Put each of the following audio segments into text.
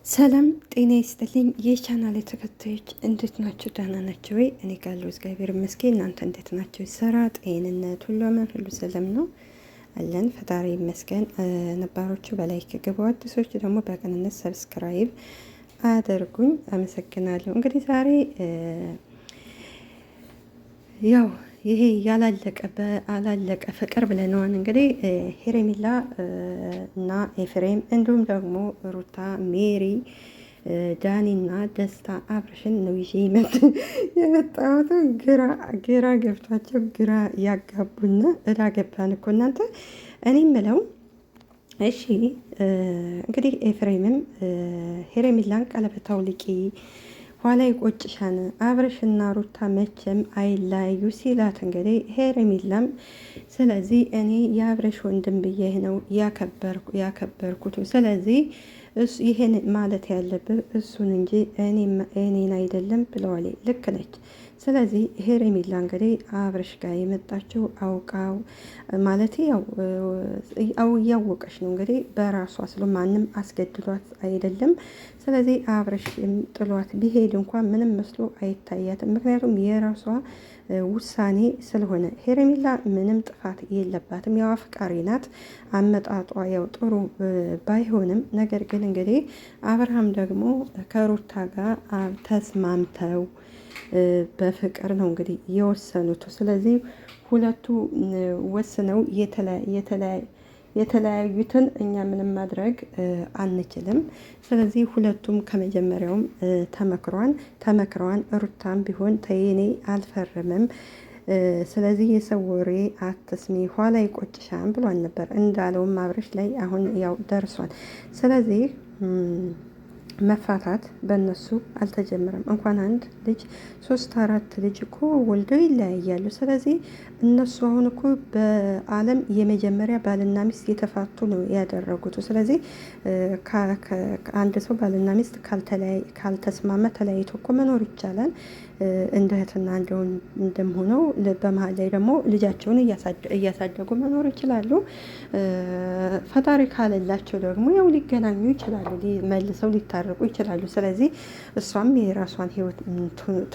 ሰላም ጤና ይስጥልኝ የቻናል ተከታዮች እንዴት ናቸው? ደህና ናቸው ወይ? እኔ ጋር እግዚአብሔር ይመስገን። እናንተ እንዴት ናቸው? ስራ፣ ጤንነት ሁሉ አማን ሁሉ ሰላም ነው አለን። ፈጣሪ ይመስገን። ነባሮቹ በላይክ ግቡ፣ አዲሶቹ ደግሞ በቅንነት ሰብስክራይብ አድርጉኝ። አመሰግናለሁ። እንግዲህ ዛሬ ያው ይሄ ያላለቀ ፍቅር ብለነዋል። እንግዲህ ሄሬሚላ እና ኤፍሬም እንዲሁም ደግሞ ሩታ፣ ሜሪ፣ ዳኒና ደስታ አብርሽን ነው ይዤ የመጣሁት። ግራ ገብቷቸው ግራ ያጋቡና እዳ ገባን እኮ እናንተ። እኔ ምለው እሺ እንግዲህ ኤፍሬምም ሄሬሚላን ቀለበት አውልቂ ኋላ ይቆጭሻን አብርሽና ሩታ መቼም አይለያዩ ሲላት፣ እንግዲህ ሄሬሚላም ስለዚህ እኔ የአብርሽ ወንድም ብዬ ነው ያከበርኩት። ስለዚህ ይሄን ማለት ያለብህ እሱን እንጂ እኔን አይደለም ብለዋል። ልክ ነች። ስለዚህ ሄሬሚላ እንግዲህ አብርሽ ጋር የመጣችው አውቃው ማለት ያው እያወቀች ነው እንግዲህ በራሷ ስለ ማንም አስገድዷት አይደለም። ስለዚህ አብርሽ ጥሏት ቢሄድ እንኳን ምንም መስሎ አይታያትም። ምክንያቱም የራሷ ውሳኔ ስለሆነ ሄሬሚላ ምንም ጥፋት የለባትም። ያው አፍቃሪ ናት። አመጣጧ ያው ጥሩ ባይሆንም ነገር ግን እንግዲህ አብርሃም ደግሞ ከሩታ ጋር ተስማምተው በፍቅር ነው እንግዲህ የወሰኑት። ስለዚህ ሁለቱ ወስነው የተለያዩትን እኛ ምንም ማድረግ አንችልም። ስለዚህ ሁለቱም ከመጀመሪያውም ተመክረዋን ሩታም ቢሆን ተይኔ አልፈርምም፣ ስለዚህ የሰው ወሬ አትስሚ ኋላ ይቆጭሻን ብሏን ነበር። እንዳለውም አብርሽ ላይ አሁን ያው ደርሷል። ስለዚህ መፋታት በእነሱ አልተጀመረም። እንኳን አንድ ልጅ 3-4 ልጅ እኮ ወልደው ይለያያሉ። ስለዚህ እነሱ አሁን እኮ በዓለም የመጀመሪያ ባልና ሚስት የተፋቱ ነው ያደረጉት። ስለዚህ አንድ ሰው ባልና ሚስት ካልተስማመ ተለያይቶ እኮ መኖር ይቻላል። እንደ እህትና እንደም ሆነው በመሀል ላይ ደግሞ ልጃቸውን እያሳደጉ መኖር ይችላሉ። ፈጣሪ ካለላቸው ደግሞ ያው ሊገናኙ ይችላሉ፣ መልሰው ሊታረቁ ይችላሉ። ስለዚህ እሷም የራሷን ህይወት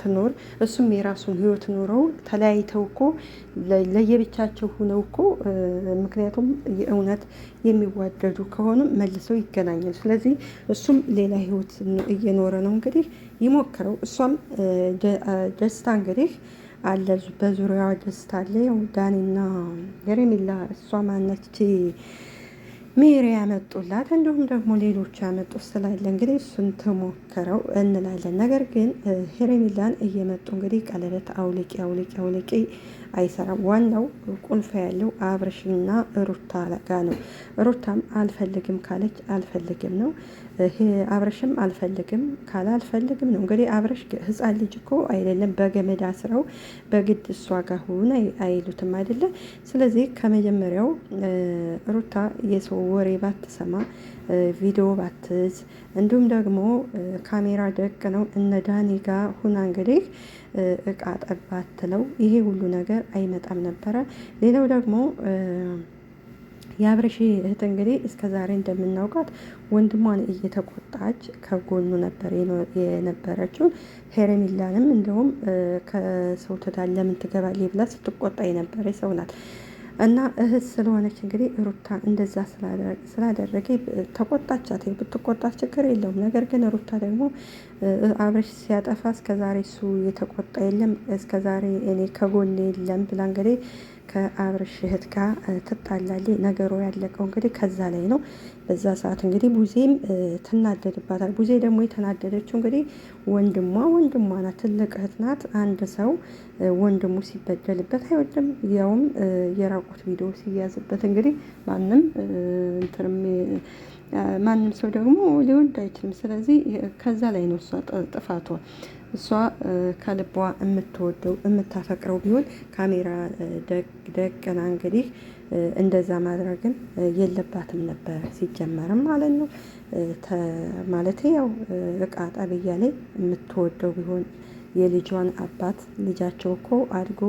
ትኖር፣ እሱም የራሱን ህይወት ኖረው ተለያይተው እኮ ለየብቻቸው ሁነው እኮ ምክንያቱም የእውነት የሚዋደዱ ከሆኑ መልሰው ይገናኛሉ። ስለዚህ እሱም ሌላ ህይወት እየኖረ ነው እንግዲህ ይሞክረው። እሷም ደስታ እንግዲህ አለ በዙሪያዋ ደስታ አለ። ያው ዳኒና ሄሬሚላ እሷ ማነች ሜሪ ያመጡላት እንዲሁም ደግሞ ሌሎች ያመጡት ስላለ እንግዲህ እሱን ተሞክረው እንላለን። ነገር ግን ሄሬሚላን እየመጡ እንግዲህ ቀለበት አውልቂ አይሰራም። ዋናው ቁልፍ ያለው አብርሽና ሩታ ጋ ነው። ሩታም አልፈልግም ካለች አልፈልግም ነው። አብርሽም አልፈልግም ካለ አልፈልግም ነው። እንግዲህ አብርሽ ህፃን ልጅ እኮ አይደለም፣ በገመድ አስረው በግድ እሷ ጋር ሆነ አይሉትም አይደለ? ስለዚህ ከመጀመሪያው ሩታ የሰው ወሬ ባትሰማ፣ ቪዲዮ ባትዝ፣ እንዲሁም ደግሞ ካሜራ ደቅ ነው እነ ዳኒ ጋር ሁና እንግዲህ እቃ ጠባትለው ይሄ ሁሉ ነገር አይመጣም ነበረ። ሌላው ደግሞ የአብርሽ እህት እንግዲህ እስከ ዛሬ እንደምናውቃት ወንድሟን እየተቆጣች ከጎኑ ነበር የነበረችው። ሄሬሚላንም እንደውም ከሰው ትዳር ለምን ትገባለች ብላ ስትቆጣ የነበረ ሰው ናት። እና እህት ስለሆነች እንግዲህ ሩታ እንደዛ ስላደረገ ተቆጣቻት። ብትቆጣት ችግር የለውም። ነገር ግን ሩታ ደግሞ አብርሽ ሲያጠፋ እስከዛሬ እሱ የተቆጣ የለም፣ እስከዛሬ እኔ ከጎኔ የለም ብላ እንግዲህ ከአብርሽ እህት ጋር ትጣላለች። ነገሩ ያለቀው እንግዲህ ከዛ ላይ ነው። በዛ ሰዓት እንግዲህ ቡዜም ትናደድባታል። ቡዜ ደግሞ የተናደደችው እንግዲህ ወንድሟ ናት፣ ትልቅ እህት ናት። አንድ ሰው ወንድሙ ሲበደልበት አይወድም፣ ያውም የራቁት ቪዲዮ ሲያዝበት እንግዲህ ማንም ሰው ደግሞ ሊወድ አይችልም። ስለዚህ ከዛ ላይ ነው እሷ ጥፋቷ። እሷ ከልቧ የምትወደው የምታፈቅረው ቢሆን ካሜራ ደቅና እንግዲህ እንደዛ ማድረግን የለባትም ነበር ሲጀመርም ማለት ነው። ማለት ያው እቃ ጣብያ ላይ የምትወደው ቢሆን የልጇን አባት ልጃቸው እኮ አድጎ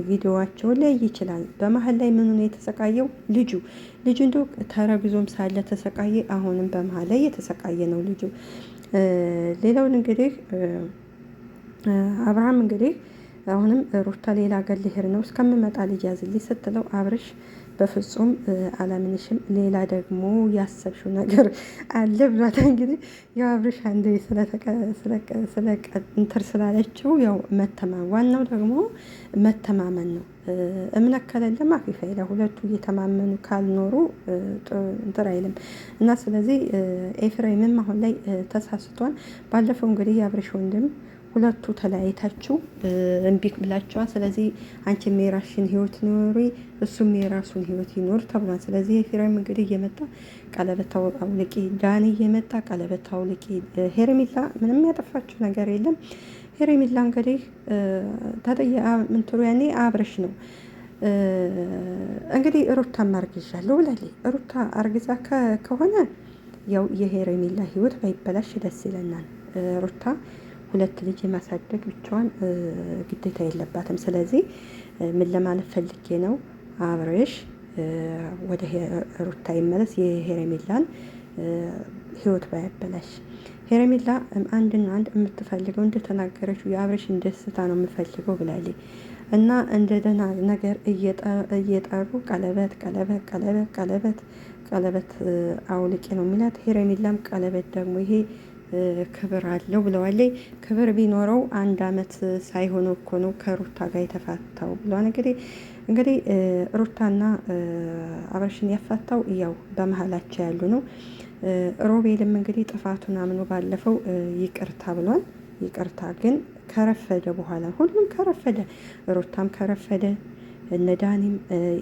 ቪዲዮዋቸውን ሊያይ ይችላል። በመሀል ላይ ምኑ ነው የተሰቃየው? ልጁ እንዶ ተረግዞም ሳለ ተሰቃየ። አሁንም በመሀል ላይ የተሰቃየ ነው ልጁ። ሌላውን እንግዲህ አብርሃም እንግዲህ አሁንም ሩታ ሌላ ሀገር ሊሄድ ነው እስከምመጣ ልጅ ያዝልኝ ስትለው አብርሽ በፍጹም አላምንሽም፣ ሌላ ደግሞ ያሰብሽው ነገር አለ ብሏት። እንግዲህ ያው አብርሽ አንዴ እንትን ስላለችው ያው ዋናው ደግሞ መተማመን ነው። እምነት ከሌለ ማፊ ፋይዳ፣ ሁለቱ እየተማመኑ ካልኖሩ እንትን አይልም እና ስለዚህ ኤፍሬምም አሁን ላይ ተሳስቷል። ባለፈው እንግዲህ የአብርሽ ወንድም ሁለቱ ተለያይታችሁ እምቢ ብላችኋል። ስለዚህ አንቺም የራስሽን ህይወት ኖሪ፣ እሱም የራሱን ህይወት ይኖር ተብሏል። ስለዚህ ኤፍሬም እንግዲህ እየመጣ ቀለበት አውልቂ፣ ዳኒ እየመጣ ቀለበት አውልቂ። ሄርሜላ ምንም ያጠፋችው ነገር የለም። ሄርሜላ እንግዲህ ምንትሩ ያኔ አብርሽ ነው እንግዲህ ሩታ አርግዣለሁ ብላለች። ሩታ አርግዛ ከሆነ ያው የሄርሜላ ህይወት ባይበላሽ ደስ ይለናል። ሩታ ሁለት ልጅ የማሳደግ ብቻዋን ግዴታ የለባትም። ስለዚህ ምን ለማለት ፈልጌ ነው፣ አብርሽ ወደ ሩታ ይመለስ፣ የሄርሜላን ህይወት ባያበላሽ። ሄርሜላ አንድና አንድ የምትፈልገው እንደተናገረችው የአብርሽን ደስታ ነው የምፈልገው ብላለች እና እንደ ደህና ነገር እየጠሩ ቀለበት ቀለበት ቀለበት ቀለበት ቀለበት አውልቄ ነው የሚላት። ሄርሜላም ቀለበት ደግሞ ይሄ ክብር አለው ብለዋለይ። ክብር ቢኖረው 1 አመት ሳይሆነው እኮ ነው ከሩታ ጋር የተፋታው ብለዋል። እንግዲህ ሩታና አብርሽን ያፋታው ያው በመሀላቸው ያሉ ነው። ሮቤልም እንግዲህ ጥፋቱን አምኖ ባለፈው ይቅርታ ብሏል። ይቅርታ ግን ከረፈደ በኋላ ሁሉም ከረፈደ፣ ሩታም ከረፈደ፣ እነ ዳኒም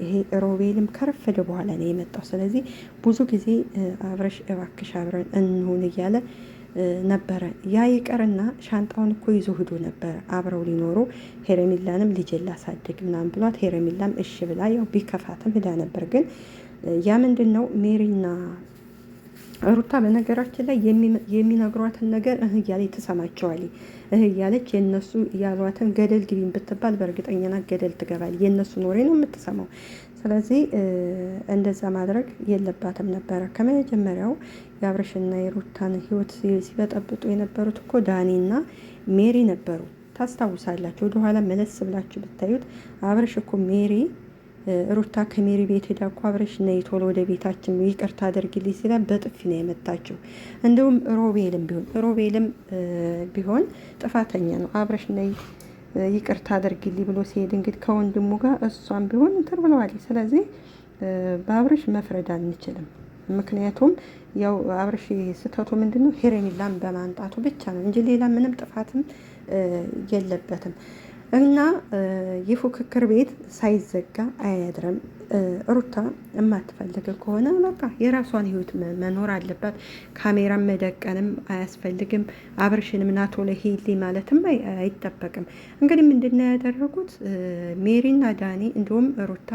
ይሄ ሮቤልም ከረፈደ በኋላ ነው የመጣው። ስለዚህ ብዙ ጊዜ አብርሽ እባክሽ አብረን እንሁን እያለ ነበረ። ያ ይቀርና ሻንጣውን እኮ ይዞ ሂዶ ነበረ አብረው ሊኖሩ። ሄርሜላንም ልጅ ላሳድግ ምናምን ብሏት ሄርሜላም እሺ ብላ ያው ቢከፋትም ሂዳ ነበር። ግን ያ ምንድን ነው ሜሪና ሩታ በነገራችን ላይ የሚነግሯትን ነገር እያለች ትሰማቸዋለች። እያለች የነሱ ያሏትን ገደል ግቢን ብትባል በእርግጠኛና ገደል ትገባል። የነሱ ኖሬ ነው የምትሰማው። ስለዚህ እንደዛ ማድረግ የለባትም ነበረ። ከመጀመሪያው የአብርሽና የሩታን ህይወት ሲበጠብጡ የነበሩት እኮ ዳኒና ሜሪ ነበሩ። ታስታውሳላችሁ? ወደኋላ መለስ ብላችሁ ብታዩት አብርሽ እኮ ሩታ ከሜሪ ቤት ሄዳ እኮ አብርሽ ነይ ቶሎ ወደ ቤታችን ይቅርታ አድርግልኝ ሲላ በጥፊ ነው የመታችው። እንዲሁም ሮቤልም ቢሆን ጥፋተኛ ነው። አብርሽ ነይ ይቅርታ አድርግልኝ ብሎ ሲሄድ እንግዲህ ከወንድሙ ጋር እሷም ቢሆን እንትን ብለዋል። ስለዚህ በአብርሽ መፍረድ አንችልም። ምክንያቱም ያው አብርሽ ስህተቱ ምንድነው ሄርሜላን በማንጣቱ ብቻ ነው እንጂ ሌላ ምንም ጥፋትም የለበትም። እና የፉክክር ቤት ሳይዘጋ አያድርም። ሩታ የማትፈልግ ከሆነ በቃ የራሷን ህይወት መኖር አለባት። ካሜራም መደቀንም አያስፈልግም። አብርሽንም ናቶ ለሂሊ ማለትም አይጠበቅም። እንግዲህ ምንድነው ያደረጉት ሜሪና ዳኒ እንዲሁም ሩታ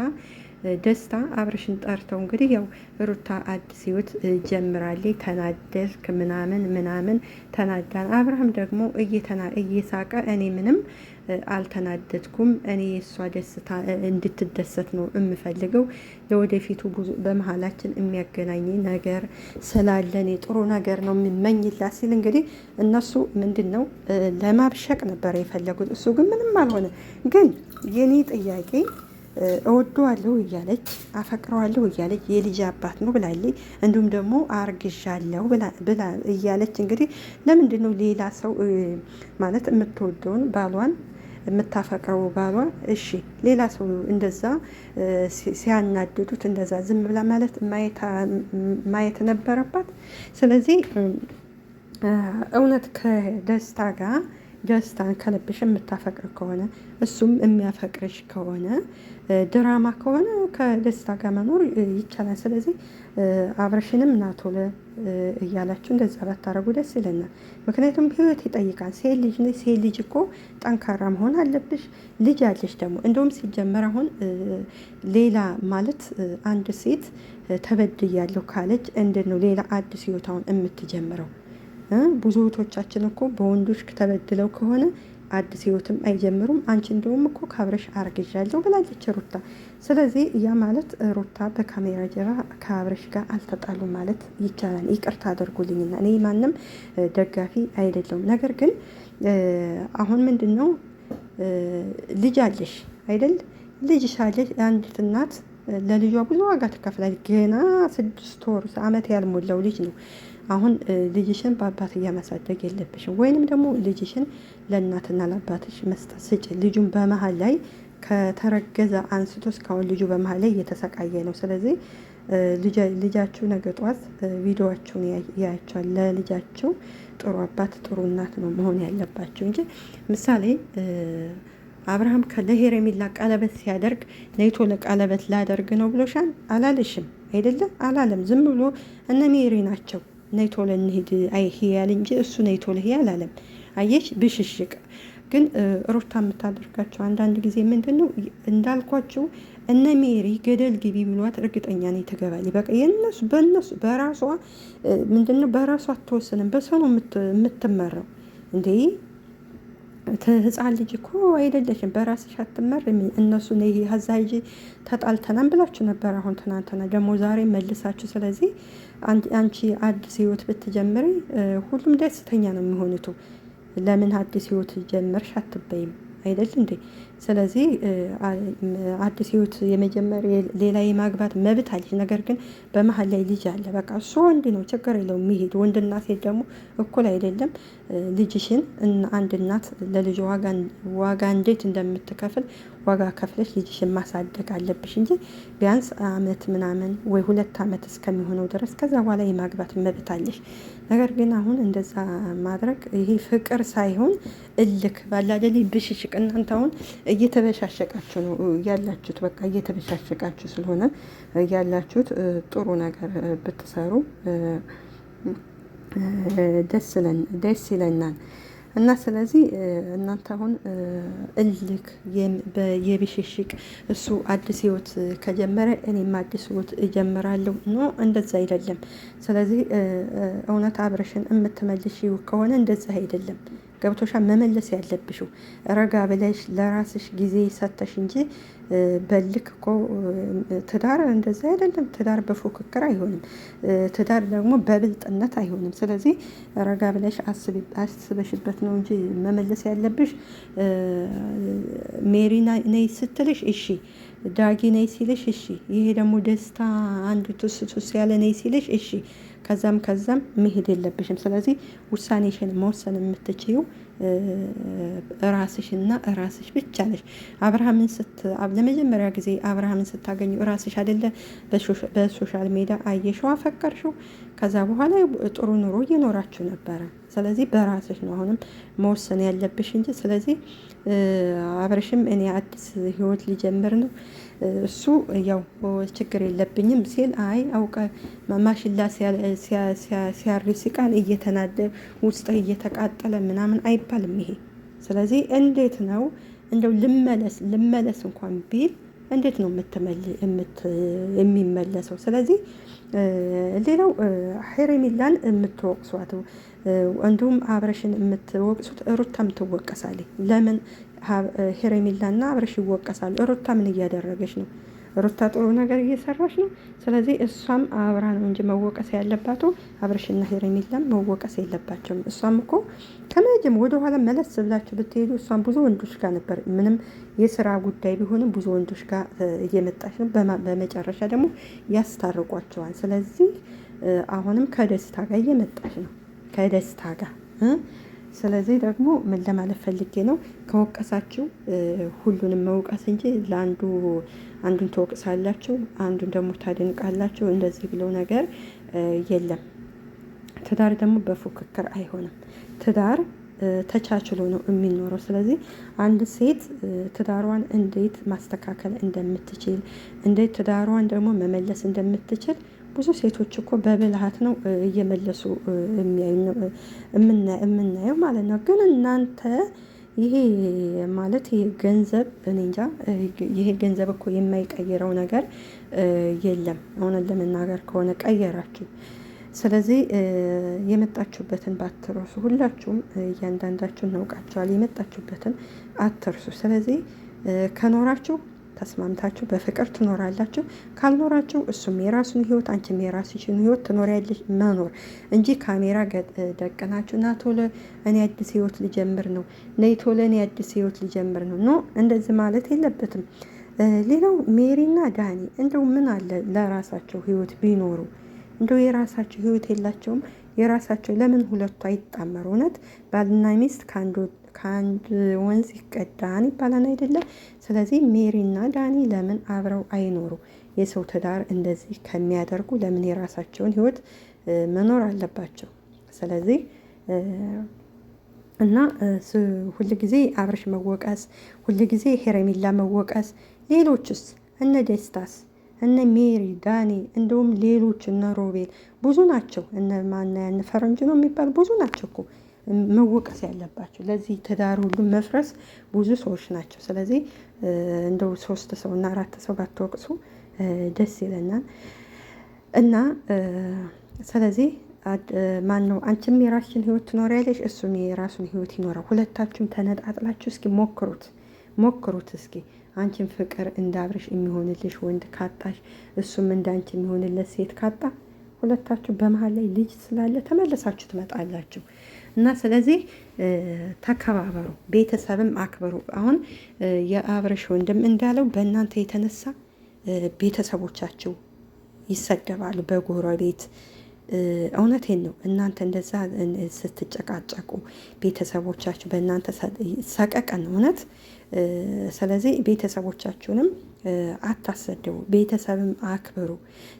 ደስታ አብርሽን ጠርተው እንግዲህ ያው ሩታ አዲስ ህይወት ጀምራለች። ተናደድክ ምናምን ተናዳን። አብርሃም ደግሞ እየሳቀ እኔ ምንም አልተናደድኩም፣ እኔ የእሷ ደስታ እንድትደሰት ነው የምፈልገው፣ ለወደፊቱ ብዙ በመሀላችን የሚያገናኝ ነገር ስላለን ጥሩ ነገር ነው የምመኝላት ሲል እንግዲህ እነሱ ምንድን ነው ለማብሸቅ ነበር የፈለጉት። እሱ ግን ምንም አልሆነ። ግን የኔ ጥያቄ እወደዋለሁ እያለች አፈቅረዋለሁ እያለች የልጅ አባት ነው ብላለች። እንዲሁም ደግሞ አርግዣለሁ ብላ እያለች እንግዲህ ለምንድን ነው ሌላ ሰው ማለት የምትወደውን ባሏን የምታፈቅረው ባሏን እሺ ሌላ ሰው እንደዛ ሲያናድዱት እንደዛ ዝም ብላ ማለት ማየት ነበረባት። ስለዚህ እውነት ከደስታ ጋር ደስታን ከልብሽ የምታፈቅር ከሆነ እሱም የሚያፈቅርሽ ከሆነ ድራማ ከሆነ ከደስታ ጋር መኖር ይቻላል። ስለዚህ አብርሽንም ናቶለ እያላችሁ እንደዛ ባታረጉ ደስ ይለናል። ምክንያቱም ህይወት ይጠይቃል። ሴት ልጅ ነች። ሴት ልጅ እኮ ጠንካራ መሆን አለብሽ። ልጅ አለሽ ደግሞ እንደውም ሲጀመር አሁን ሌላ ማለት አንድ ሴት ተበድያለሁ ካለች እንዴት ነው ሌላ አዲስ ህይወት አሁን የምትጀምረው? ብዙ እህቶቻችን እኮ በወንዶች ተበድለው ከሆነ አዲስ ህይወትም አይጀምሩም። አንቺ እንደውም እኮ ከአብረሽ አርግዣለሁ ብላለች ሩታ። ስለዚህ ያ ማለት ሩታ በካሜራ ጀርባ ከአብረሽ ጋር አልተጣሉ ማለት ይቻላል። ይቅርታ አድርጉልኝና እኔ ማንም ደጋፊ አይደለውም። ነገር ግን አሁን ምንድን ነው ልጅ አለሽ አይደል? ልጅሽ አለሽ። አንዲት እናት ለልጇ ብዙ ዋጋ ትከፍላለች። ገና 6 ወር ዓመት ያልሞላው ልጅ ነው። አሁን ልጅሽን በአባት እያመሳደግ የለብሽም። ወይንም ደግሞ ልጅሽን ለእናትና ለአባትሽ መስጠት ስጭ። ልጁን በመሀል ላይ ከተረገዘ አንስቶ እስካሁን ልጁ በመሀል ላይ እየተሰቃየ ነው። ስለዚህ ልጃችሁ ነገ ጧት ቪዲዮዋችሁን ያያቸዋል። ለልጃቸው ጥሩ አባት ጥሩ እናት ነው መሆን ያለባቸው እንጂ ምሳሌ አብርሃም ለሄርሜላ ቀለበት ሲያደርግ ነይቶ ለቀለበት ላደርግ ነው ብሎሻል አላለሽም አይደለም? አላለም። ዝም ብሎ እነ ሜሪ ናቸው ነይቶ ለንሂድ አይሄያል እንጂ እሱ ነይቶ ለሄ አላለም። አየሽ ብሽሽቅ ግን ሩታ የምታደርጋቸው አንዳንድ ጊዜ ምንድን ነው እንዳልኳቸው እነ ሜሪ ገደል ግቢ ብሏት እርግጠኛ ነኝ ትገባለች። በቃ በእነሱ በራሷ ምንድን ነው በራሷ አትወስንም። በሰው ነው የምትመራው እንዴ። ህፃን ልጅ እኮ አይደለሽም። በራስሽ አትመሪም። እነሱ ይሄ ሀዛ ሂጂ ተጣልተናን ብላችሁ ነበር። አሁን ትናንትና ደግሞ ዛሬ መልሳችሁ። ስለዚህ አንቺ አዲስ ህይወት ብትጀምሪ ሁሉም ደስተኛ ነው የሚሆኑት። ለምን አዲስ ህይወት ጀመርሽ አትበይም አይደል እንዴ? ስለዚህ አዲስ ህይወት የመጀመር ሌላ የማግባት መብት አለች። ነገር ግን በመሀል ላይ ልጅ አለ። በቃ እሱ ወንድ ነው፣ ችግር የለውም የሚሄድ ወንድና ሴት ደግሞ እኩል አይደለም። ልጅሽን አንድ እናት ለልጅ ዋጋ እንዴት እንደምትከፍል ዋጋ ከፍለሽ ልጅሽን ማሳደግ አለብሽ እንጂ ቢያንስ አመት ምናምን ወይ 2 አመት እስከሚሆነው ድረስ ከዛ በኋላ የማግባት መብት አለሽ። ነገር ግን አሁን እንደዛ ማድረግ ይሄ ፍቅር ሳይሆን እልክ ባላደሊ ብሽሽቅ። እናንተ አሁን እየተበሻሸቃችሁ ነው ያላችሁት። በቃ እየተበሻሸቃችሁ ስለሆነ ያላችሁት ጥሩ ነገር ብትሰሩ ደስ ይለናል። እና ስለዚህ እናንተ አሁን እልክ የብሽሽቅ እሱ አዲስ ህይወት ከጀመረ እኔም አዲስ ህይወት እጀምራለሁ ኖ እንደዛ አይደለም። ስለዚህ እውነት አብረሽን የምትመልሺው ከሆነ እንደዛ አይደለም። ገብቶሻ መመለስ ያለብሽው ረጋ ብለሽ ለራስሽ ጊዜ ሰተሽ እንጂ በልክ እኮ ትዳር እንደዛ አይደለም። ትዳር በፉክክር አይሆንም። ትዳር ደግሞ በብልጥነት አይሆንም። ስለዚህ ረጋ ብለሽ አስበሽበት ነው እንጂ መመለስ ያለብሽ። ሜሪ ነይ ስትልሽ እሺ፣ ዳጊ ነይ ሲልሽ እሺ፣ ይሄ ደግሞ ደስታ አንዱ ቱስ ያለ ነይ ሲልሽ እሺ፣ ከዛም መሄድ የለብሽም። ስለዚህ ውሳኔሽን መወሰን የምትችይው ራስሽና ራስሽ ብቻ ነሽ። ለመጀመሪያ ጊዜ አብርሃምን ስታገኙ ራስሽ አይደለ በሶሻል ሜዲያ አየሽው፣ አፈቀርሽው። ከዛ በኋላ ጥሩ ኑሮ እየኖራችሁ ነበረ። ስለዚህ በራስሽ ነው አሁንም መወሰን ያለብሽ እንጂ። ስለዚህ አብረሽም እኔ አዲስ ህይወት ሊጀምር ነው እሱ ያው ችግር የለብኝም ሲል አይ አውቀ ማሽላ ሲያርስ ቃል እየተናደ ውስጥ እየተቃጠለ ምናምን አይባልም ይሄ። ስለዚህ እንዴት ነው እንደው ልመለስ እንኳን ቢል እንዴት ነው የሚመለሰው? ስለዚህ ሌላው ሄርሜላን የምትወቅሷት እንዲሁም አብረሽን የምትወቅሱት ሩታም ትወቀሳለች። ለምን ሄርሜላና አብረሽ ይወቀሳሉ? ሩታ ምን እያደረገች ነው? ሩታ ጥሩ ነገር እየሰራች ነው። ስለዚህ እሷም አብራ ነው እንጂ መወቀስ ያለባቸው አብረሽና ሄርሜላም መወቀስ የለባቸውም። እሷም እኮ ከመጀም ወደኋላ መለስ ብላችሁ ብትሄዱ እሷም ብዙ ወንዶች ጋር ነበር። ምንም የስራ ጉዳይ ቢሆንም ብዙ ወንዶች ጋር እየመጣች ነው። በመጨረሻ ደግሞ ያስታርቋቸዋል። ስለዚህ አሁንም ከደስታ ጋር እየመጣች ነው፣ ከደስታ ጋር። ስለዚህ ደግሞ ምን ለማለት ፈልጌ ነው፣ ከወቀሳችሁ ሁሉንም መውቀስ እንጂ አንዱን ትወቅሳላችሁ አንዱን ደግሞ ታደንቃላችሁ። እንደዚህ ብለው ነገር የለም። ትዳር ደግሞ በፉክክር አይሆንም። ትዳር ተቻችሎ ነው የሚኖረው። ስለዚህ አንድ ሴት ትዳሯን እንዴት ማስተካከል እንደምትችል፣ እንዴት ትዳሯን ደግሞ መመለስ እንደምትችል ብዙ ሴቶች እኮ በብልሃት ነው እየመለሱ የምናየው ማለት ነው። ግን እናንተ ይሄ ማለት ይሄ ገንዘብ እኔ እንጃ፣ ይሄ ገንዘብ እኮ የማይቀይረው ነገር የለም። እውነት ለመናገር ከሆነ ቀየራችሁ። ስለዚህ የመጣችሁበትን ባትረሱ፣ ሁላችሁም እያንዳንዳችሁ እናውቃችኋል። የመጣችሁበትን አትርሱ። ስለዚህ ከኖራችሁ ተስማምታችሁ በፍቅር ትኖራላችሁ። ካልኖራችሁ እሱም የራሱን ህይወት አንቺም የራስሽን ህይወት ትኖሪያለሽ መኖር እንጂ ካሜራ ደቅናችሁ ና ቶሎ እኔ አዲስ ህይወት ልጀምር ነው፣ ነይ ቶሎ እኔ አዲስ ህይወት ልጀምር ነው። ኖ እንደዚህ ማለት የለበትም። ሌላው ሜሪና ዳኒ እንደው ምን አለ ለራሳቸው ህይወት ቢኖሩ። እንደው የራሳቸው ህይወት የላቸውም? የራሳቸው ለምን ሁለቱ አይጣመሩ? እውነት ባልና ሚስት ከአንድ ወንዝ ይቀዳን ይባላል አይደለም? ስለዚህ ሜሪና ዳኒ ለምን አብረው አይኖሩ? የሰው ትዳር እንደዚህ ከሚያደርጉ ለምን የራሳቸውን ህይወት መኖር አለባቸው? ስለዚህ እና ሁልጊዜ አብርሽ መወቀስ፣ ሁልጊዜ ሄረሚላ መወቀስ፣ ሌሎችስ እነ ደስታስ እነ ሜሪ ዳኒ፣ እንደውም ሌሎች እነ ሮቤል ብዙ ናቸው። እነ ማና ያን ፈረንጅ ነው የሚባል ብዙ ናቸው እኮ መወቀስ ያለባቸው። ለዚህ ትዳር ሁሉ መፍረስ ብዙ ሰዎች ናቸው። ስለዚህ እንደው 3 ሰው እና 4 ሰው ባትወቅሱ ደስ ይለናል። እና ስለዚህ ማን ነው አንቺም የራስሽን ህይወት ትኖሪያለሽ፣ እሱም የራሱን ህይወት ይኖራል። ሁለታችሁም ተነጣጥላችሁ እስኪ ሞክሩት እስኪ። አንቺን ፍቅር እንዳብርሽ የሚሆንልሽ ወንድ ካጣሽ፣ እሱም እንዳንቺ የሚሆንለት ሴት ካጣ፣ ሁለታችሁ በመሀል ላይ ልጅ ስላለ ተመለሳችሁ ትመጣላችሁ። እና ስለዚህ ተከባበሩ፣ ቤተሰብም አክብሩ። አሁን የአብርሽ ወንድም እንዳለው በእናንተ የተነሳ ቤተሰቦቻችሁ ይሰደባሉ በጎረቤት። እውነቴን ነው። እናንተ እንደዛ ስትጨቃጨቁ ቤተሰቦቻችሁ በእናንተ ሰቀቀን እውነት። ስለዚህ ቤተሰቦቻችሁንም አታሰደቡ፣ ቤተሰብም አክብሩ።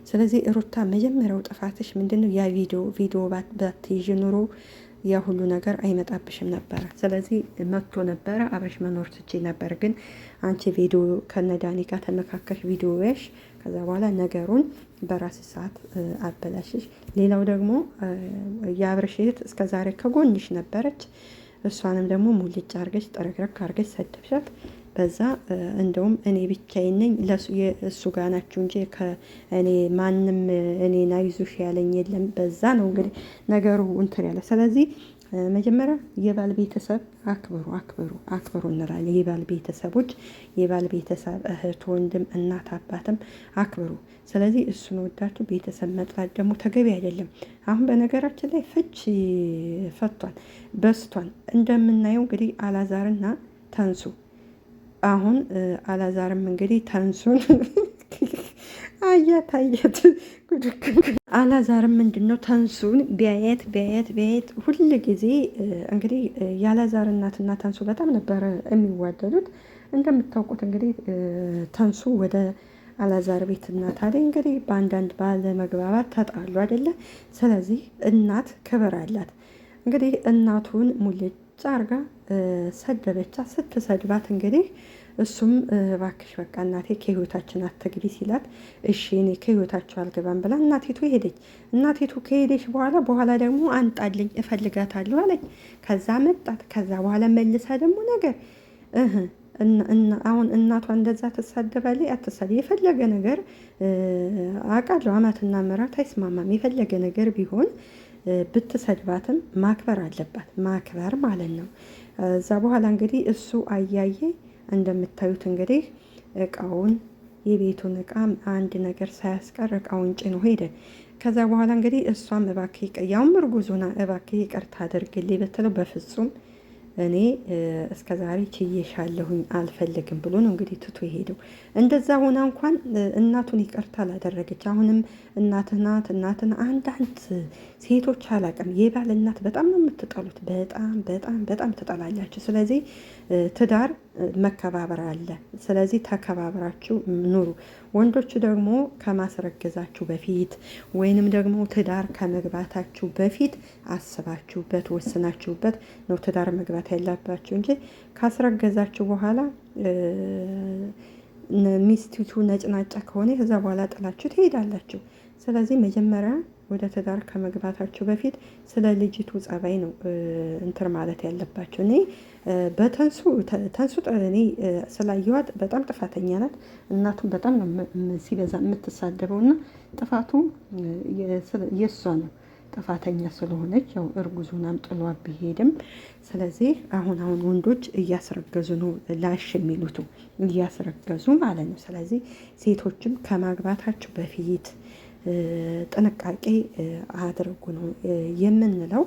ስለዚህ ሩታ መጀመሪያው ጥፋትሽ ምንድነው? ያ ቪዲዮ ባትይዥ ኑሮ ያ ሁሉ ነገር አይመጣብሽም ነበረ። ስለዚህ መጥቶ ነበረ አብረሽ መኖር ትቼ ነበር። ግን አንቺ ቪዲዮ ከነዳኒ ጋር ተመካከሽ ቪዲዮ ያሽ፣ ከዛ በኋላ ነገሩን በራስ ሰዓት አበላሽሽ። ሌላው ደግሞ የአብረሽ እህት እስከዛሬ ከጎንሽ ነበረች። እሷንም ደግሞ ሙልጭ አርገሽ ጠረግረግ አርገሽ ሰደብሻት። በዛ እንደውም እኔ ብቻዬን ነኝ እሱ ጋር ናችሁ እንጂ ከእኔ ማንም እኔን አይዞሽ ያለኝ የለም። በዛ ነው እንግዲህ ነገሩ እንትን ያለ። ስለዚህ መጀመሪያ የባል ቤተሰብ አክብሩ እንላለን። የባል ቤተሰቦች የባል ቤተሰብ እህት፣ ወንድም፣ እናት፣ አባትም አክብሩ። ስለዚህ እሱን ወዳችሁ ቤተሰብ መጥላት ደግሞ ተገቢ አይደለም። አሁን በነገራችን ላይ ፍች ፈቷል፣ በስቷል። እንደምናየው እንግዲህ አላዛርና ተንሱ አሁን አላዛርም እንግዲህ ተንሱን አያት አላዛርም ምንድነው ተንሱን ቢያየት ሁል ጊዜ እንግዲህ የአላዛር እናትና ተንሱ በጣም ነበረ የሚዋደዱት። እንደምታውቁት እንግዲህ ተንሱ ወደ አላዛር ቤት እናት አለ እንግዲህ በአንዳንድ ባለመግባባት ተጣሉ አይደለ? ስለዚህ እናት ክብር አላት። እንግዲህ እናቱን ሙልጭ አርጋ ሰደበቻት። ስትሰድባት እንግዲህ እሱም እባክሽ በቃ እናቴ ከህይወታችን አትግቢ ሲላት፣ እሺ እኔ ከህይወታቸው አልገባም ብላ እናቴቱ ሄደች። እናቴቱ ከሄደች በኋላ ደግሞ አንጣልኝ እፈልጋታለሁ አለኝ። ከዛ መጣት። ከዛ በኋላ መልሳ ደግሞ ነገር አሁን እናቷ እንደዛ ትሳደባለች። አትሳደ የፈለገ ነገር አውቃለሁ። አማትና ምራት አይስማማም። የፈለገ ነገር ቢሆን ብትሰድባትም ማክበር አለባት። ማክበር ማለት ነው። እዛ በኋላ እንግዲህ እሱ አያየ እንደምታዩት እንግዲህ እቃውን የቤቱን እቃ አንድ ነገር ሳያስቀር እቃውን ጭኖ ሄደ። ከዛ በኋላ እንግዲህ እሷም እባክህ ያውም እርጉዙና እባክህ ይቅርታ አድርግልኝ ብትለው በፍጹም እኔ እስከ ዛሬ ችዬሻለሁኝ አልፈልግም ብሎ ነው እንግዲህ ትቶ የሄደው። እንደዛ ሆና እንኳን እናቱን ይቅርታ አላደረገች። አሁንም እናትና አንዳንድ ሴቶች አላቅም የባል እናት በጣም ነው የምትጠሉት። በጣም ትጠላላችሁ። ስለዚህ ትዳር መከባበር አለ። ስለዚህ ተከባብራችሁ ኑሩ። ወንዶቹ ደግሞ ከማስረገዛችሁ በፊት ወይንም ደግሞ ትዳር ከመግባታችሁ በፊት አስባችሁበት ወስናችሁበት ነው ትዳር መግባት ያለባችሁ እንጂ ካስረገዛችሁ በኋላ ሚስቲቱ ነጭናጫ ከሆነ ከዛ በኋላ ጥላችሁ ትሄዳላችሁ። ስለዚህ መጀመሪያ ወደ ትዳር ከመግባታችሁ በፊት ስለ ልጅቱ ጸባይ ነው እንትን ማለት ያለባችሁ። እኔ በተንሱ እኔ ስላየዋት በጣም ጥፋተኛ ናት። እናቱን በጣም ነው ሲበዛ የምትሳደበው እና ጥፋቱ የእሷ ነው። ጥፋተኛ ስለሆነች ያው እርጉዙናም ጥሏ ቢሄድም፣ ስለዚህ አሁን ወንዶች እያስረገዙ ነው ላሽ የሚሉት እያስረገዙ ማለት ነው። ስለዚህ ሴቶችም ከማግባታቸው በፊት ጥንቃቄ አድርጉ ነው የምንለው።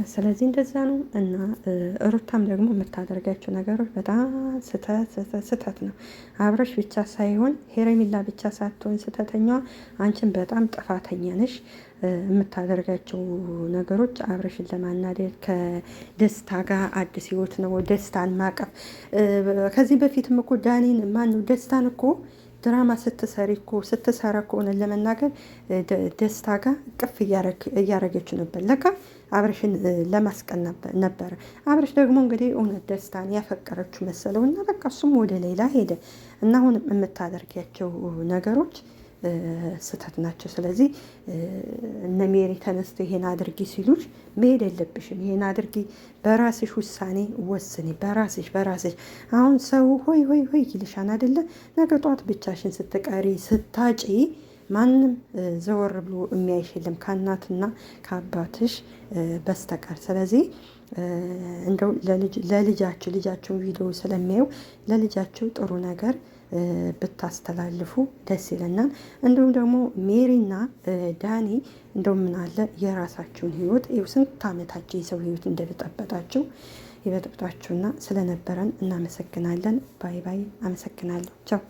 ስለዚህ እንደዛ ነው እና ሩታም ደግሞ የምታደርጋቸው ነገሮች በጣም ስህተት ነው። አብረሽ ብቻ ሳይሆን ሄረሚላ ብቻ ሳትሆን ስህተተኛዋ አንቺን በጣም ጥፋተኛ ነሽ። የምታደርጋቸው ነገሮች አብረሽን ለማናደድ ከደስታ ጋር አዲስ ህይወት ነው ደስታን ማቀፍ። ከዚህ በፊትም እኮ ዳኒን ማነው ደስታን እኮ ድራማ ስትሰራ ከሆነ ለመናገር ደስታ ጋር ቅፍ እያረገችው ነበር። ለካ አብረሽን ለማስቀን ነበረ። አብረሽ ደግሞ እንግዲህ እውነት ደስታን ያፈቀረችው መሰለው እና በቃ እሱም ወደ ሌላ ሄደ እና አሁን የምታደርጊያቸው ነገሮች ስህተት ናቸው። ስለዚህ እነ ሜሪ ተነስተው ይሄን አድርጊ ሲሉሽ መሄድ የለብሽም። ይሄን አድርጊ፣ በራስሽ ውሳኔ ወስኒ፣ በራስሽ አሁን ሰው ሆይ ሆይ ሆይ ይልሻን አይደለ? ነገ ጧት ብቻሽን ስትቀሪ ስታጪ ማንም ዘወር ብሎ የሚያይሽ የለም ከእናትና ከአባትሽ በስተቀር። ስለዚህ እንደው ልጃቸው ቪዲዮ ስለሚያዩ ለልጃቸው ጥሩ ነገር ብታስተላልፉ ደስ ይለናል። እንዲሁም ደግሞ ሜሪና ዳኒ እንደው ምን አለ የራሳቸውን ህይወት ስንት ዓመታቸው የሰው ህይወት እንደበጠበጣቸው ይበጥብጣችሁና ስለነበረን እናመሰግናለን። ባይ ባይ። አመሰግናለሁ። ቻው